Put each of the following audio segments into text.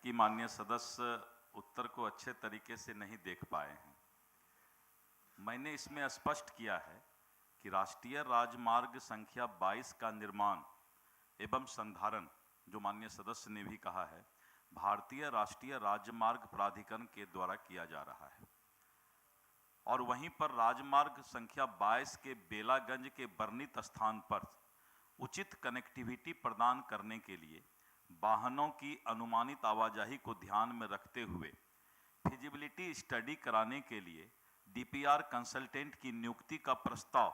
कि माननीय सदस्य उत्तर को अच्छे तरीके से नहीं देख पाए हैं। मैंने इसमें स्पष्ट किया है कि राष्ट्रीय राजमार्ग संख्या 22 का निर्माण एवं संधारण, जो माननीय सदस्य ने भी कहा है, भारतीय राष्ट्रीय राजमार्ग प्राधिकरण के द्वारा किया जा रहा है। और वहीं पर राजमार्ग संख्या 22 के बेलागंज के वर्णित स्थान पर उचित कनेक्टिविटी प्रदान करने के लिए वाहनों की अनुमानित आवाजाही को ध्यान में रखते हुए फिजिबिलिटी स्टडी कराने के लिए डीपीआर कंसल्टेंट की नियुक्ति का प्रस्ताव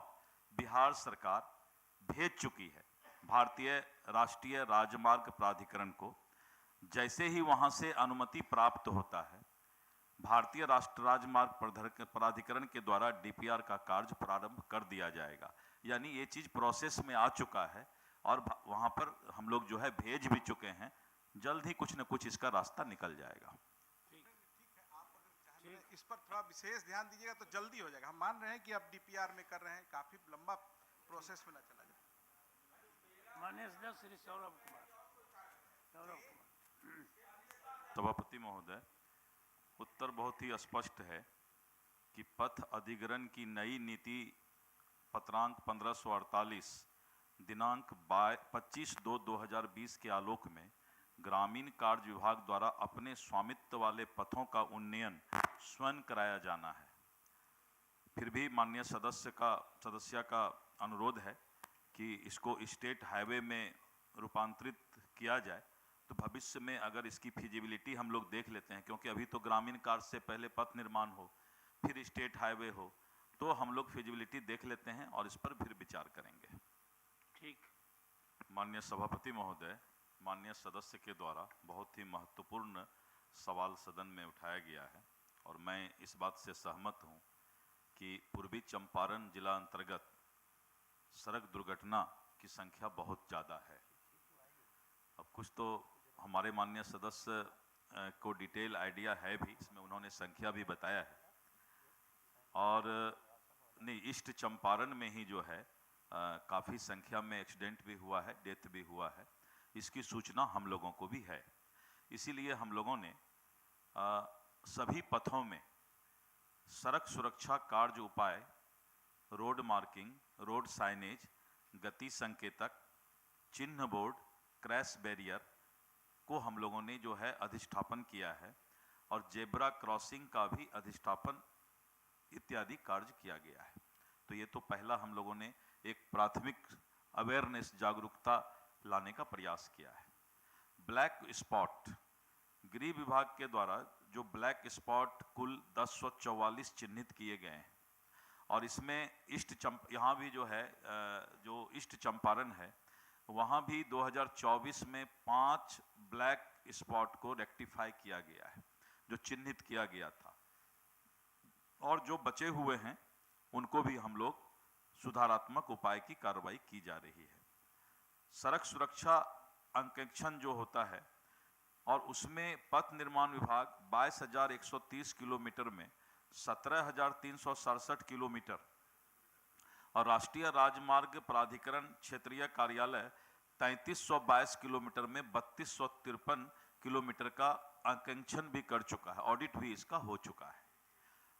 बिहार सरकार भेज चुकी है भारतीय राष्ट्रीय राजमार्ग प्राधिकरण को। जैसे ही वहां से अनुमति प्राप्त होता है, भारतीय राष्ट्रीय राजमार्ग प्राधिकरण के द्वारा डीपीआर का कार्य प्रारंभ कर दिया जाएगा। यानी ये चीज़ प्रोसेस में आ चुका है और वहाँ पर हम लोग जो है भेज भी चुके हैं। जल्द ही कुछ न कुछ इसका रास्ता निकल जाएगा। ठीक है, आप अगर चाहें इस पर थोड़ा विशेष ध्यान दीजिएगा तो जल्दी हो जाएगा। हम मान रहे हैं कि आप डीपीआर में कर रहे हैं, काफ़ी लंबा प्रोसेस में ना चला जाए। माननीय सदस्य श्री सौरभ कुमार। सभापति महोदय, उत्तर बहुत ही स्पष्ट है कि पथ अधिग्रहण की नई नीति पत्रांक 1548 दिनांक 25/2/2020 के आलोक में ग्रामीण कार्य विभाग द्वारा अपने स्वामित्व वाले पथों का उन्नयन स्वयं कराया जाना है। फिर भी माननीय सदस्य का अनुरोध है कि इसको स्टेट हाईवे में रूपांतरित किया जाए, तो भविष्य में अगर इसकी फिजिबिलिटी हम लोग देख लेते हैं, क्योंकि अभी तो ग्रामीण कार्य से पहले पथ निर्माण हो फिर स्टेट हाईवे हो, तो हम लोग फिजिबिलिटी देख लेते हैं और इस पर फिर विचार करेंगे। ठीक। माननीय सभापति महोदय, माननीय सदस्य के द्वारा बहुत ही महत्वपूर्ण सवाल सदन में उठाया गया है और मैं इस बात से सहमत हूं कि पूर्वी चंपारण जिला अंतर्गत सड़क दुर्घटना की संख्या बहुत ज़्यादा है। अब कुछ तो हमारे माननीय सदस्य को डिटेल आइडिया है भी, इसमें उन्होंने संख्या भी बताया है। और नहीं, ईस्ट चंपारण में ही जो है काफ़ी संख्या में एक्सीडेंट भी हुआ है, डेथ भी हुआ है। इसकी सूचना हम लोगों को भी है। इसीलिए हम लोगों ने सभी पथों में सड़क सुरक्षा कार्य उपाय, रोड मार्किंग, रोड साइनेज, गति संकेतक, चिन्ह बोर्ड, क्रैश बैरियर को हम लोगों ने जो है अधिष्ठापन किया है और जेब्रा क्रॉसिंग का भी अधिष्ठापन इत्यादि कार्य किया गया है। तो ये तो पहला हम लोगों ने एक प्राथमिक अवेयरनेस, जागरूकता लाने का प्रयास किया है। ब्लैक स्पॉट, गृह विभाग के द्वारा जो ब्लैक स्पॉट कुल 1044 चिन्हित किए गए हैं और इसमें यहाँ भी जो है जो ईस्ट चंपारण है, वहाँ भी 2024 में 5 ब्लैक स्पॉट को रेक्टिफाई किया गया है, जो चिन्हित किया गया था। और जो बचे हुए हैं उनको भी हम लोग सुधारात्मक उपाय की कार्रवाई की जा रही है। सड़क सुरक्षा अंकेक्षण जो होता है और उसमें पथ निर्माण विभाग 22,130 किलोमीटर में 17,367 किलोमीटर और राष्ट्रीय राजमार्ग प्राधिकरण क्षेत्रीय कार्यालय 3,322 किलोमीटर में 3,253 किलोमीटर का अंकेक्षण भी कर चुका है। ऑडिट भी इसका हो चुका है।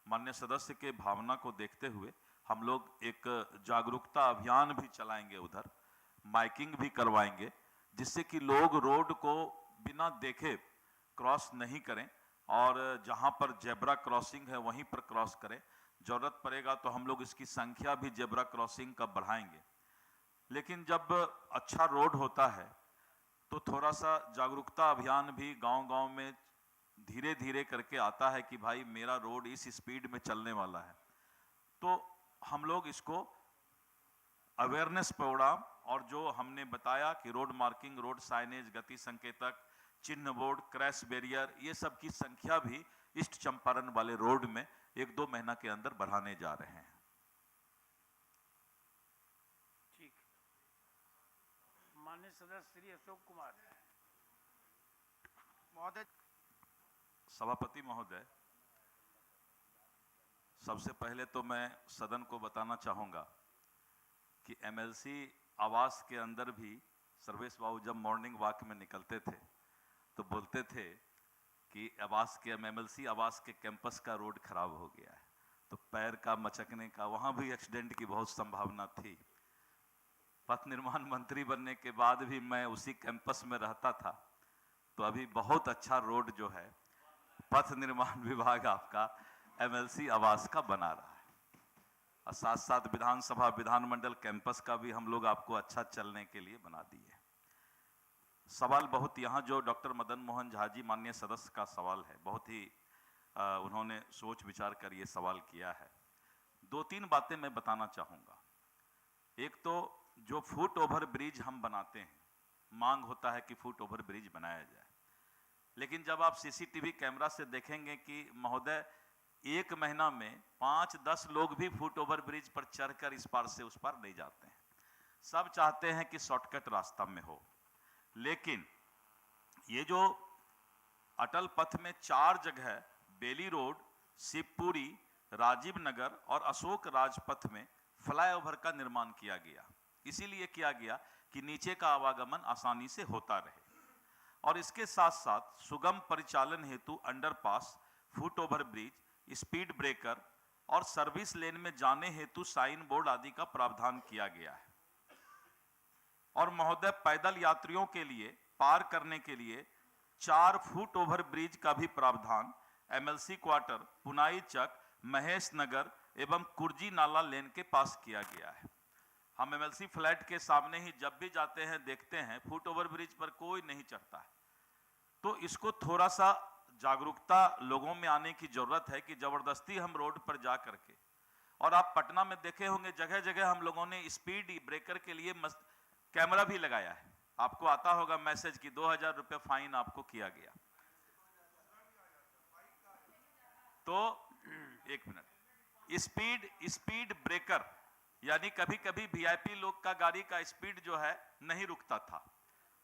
माननीय सदस्य के भावना को देखते हुए हम लोग एक जागरूकता अभियान भी चलाएंगे, उधर माइकिंग भी करवाएंगे, जिससे कि लोग रोड को बिना देखे क्रॉस नहीं करें और जहां पर जेब्रा क्रॉसिंग है वहीं पर क्रॉस करें। जरूरत पड़ेगा तो हम लोग इसकी संख्या भी जेब्रा क्रॉसिंग का बढ़ाएंगे। लेकिन जब अच्छा रोड होता है तो थोड़ा सा जागरूकता अभियान भी गांव-गांव में धीरे धीरे करके आता है कि भाई मेरा रोड इस स्पीड में चलने वाला है। तो हम लोग इसको अवेयरनेस प्रोग्राम और जो हमने बताया कि रोड मार्किंग, रोड साइनेज, गति संकेतक, चिन्ह बोर्ड, क्रैश बैरियर, ये सब की संख्या भी ईस्ट चंपारण वाले रोड में 1-2 महीना के अंदर बढ़ाने जा रहे हैं। ठीक। माननीय सदस्य श्री अशोक कुमार महोदय। सभापति महोदय, सबसे पहले तो मैं सदन को बताना चाहूँगा कि एमएलसी आवास के अंदर भी सर्वेश बाबू जब मॉर्निंग वॉक में निकलते थे तो बोलते थे कि आवास के MLC आवास के कैंपस का रोड खराब हो गया है, तो पैर का मचकने का, वहां भी एक्सीडेंट की बहुत संभावना थी। पथ निर्माण मंत्री बनने के बाद भी मैं उसी कैंपस में रहता था, तो अभी बहुत अच्छा रोड जो है पथ निर्माण विभाग आपका MLC आवास का बना रहा है, और साथ साथ विधानसभा विधानमंडल कैंपस का भी हम लोग आपको अच्छा चलने के लिए बना दिए। सवाल बहुत यहाँ जो डॉक्टर मदन मोहन झा जी माननीय सदस्य का सवाल है, बहुत ही उन्होंने सोच विचार कर ये सवाल किया है। 2-3 बातें मैं बताना चाहूँगा। एक तो जो फुट ओवर ब्रिज हम बनाते हैं, मांग होता है कि फुट ओवर ब्रिज बनाया जाए, लेकिन जब आप CCTV कैमरा से देखेंगे कि महोदय 1 महीना में 5-10 लोग भी फुट ओवर ब्रिज पर चढ़कर इस पार से उस पार नहीं जाते हैं। सब चाहते हैं कि शॉर्टकट रास्ता में हो, लेकिन ये जो अटल पथ में 4 जगह बेली रोड, शिवपुरी, राजीव नगर और अशोक राजपथ में फ्लाईओवर का निर्माण किया गया। इसीलिए किया गया कि नीचे का आवागमन आसानी से होता रहे, और इसके साथ साथ सुगम परिचालन हेतु underpass, foot over bridge, speed breaker और सर्विस लेन में जाने हेतु साइन बोर्ड आदि का प्रावधान किया गया है। और महोदय पैदल यात्रियों के लिए पार करने के लिए 4 फुट ओवर ब्रिज का भी प्रावधान MLC क्वार्टर, पुनाई चक, महेश नगर एवं कुर्जी नाला लेन के पास किया गया है। हम MLC फ्लैट के सामने ही जब भी जाते हैं देखते हैं फुट ओवर ब्रिज पर कोई नहीं चढ़ता है। तो इसको थोड़ा सा जागरूकता लोगों में आने की जरूरत है कि जबरदस्ती हम रोड पर जा करके, और आप पटना में देखे होंगे जगह जगह हम लोगों ने स्पीड ब्रेकर के लिए कैमरा भी लगाया है। आपको आता होगा मैसेज कि 2000 रुपये फाइन आपको किया गया। तो 1 मिनट, स्पीड ब्रेकर यानी कभी कभी VIP लोग का गाड़ी का स्पीड जो है नहीं रुकता था,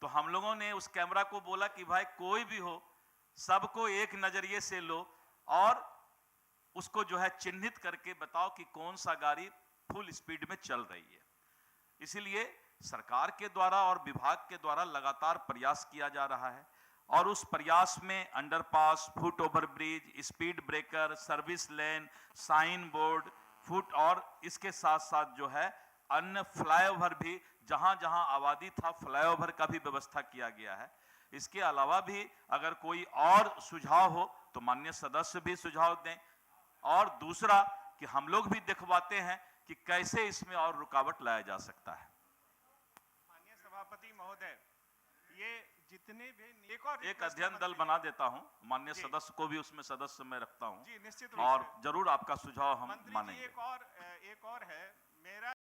तो हम लोगों ने उस कैमरा को बोला कि भाई कोई भी हो, सबको एक नजरिए से लो और उसको जो है चिन्हित करके बताओ कि कौन सा गाड़ी फुल स्पीड में चल रही है। इसीलिए सरकार के द्वारा और विभाग के द्वारा लगातार प्रयास किया जा रहा है, और उस प्रयास में underpass, foot over bridge, speed breaker, service lane, sign board, foot, और इसके साथ साथ जो है अन्य फ्लाईओवर भी जहां जहां आबादी था फ्लाईओवर का भी व्यवस्था किया गया है। इसके अलावा भी अगर कोई और सुझाव हो तो माननीय सदस्य भी सुझाव दें, और दूसरा कि हम लोग भी दिखवाते हैं कि कैसे इसमें और रुकावट लाया जा सकता है। माननीय सभापति महोदय, ये जितने भी एक अध्ययन दल बना देता हूं, माननीय सदस्य को भी उसमें सदस्य में रखता हूं जी, निश्चित और जरूर आपका सुझाव हम मंत्री जी मानेंगे। एक और है मेरा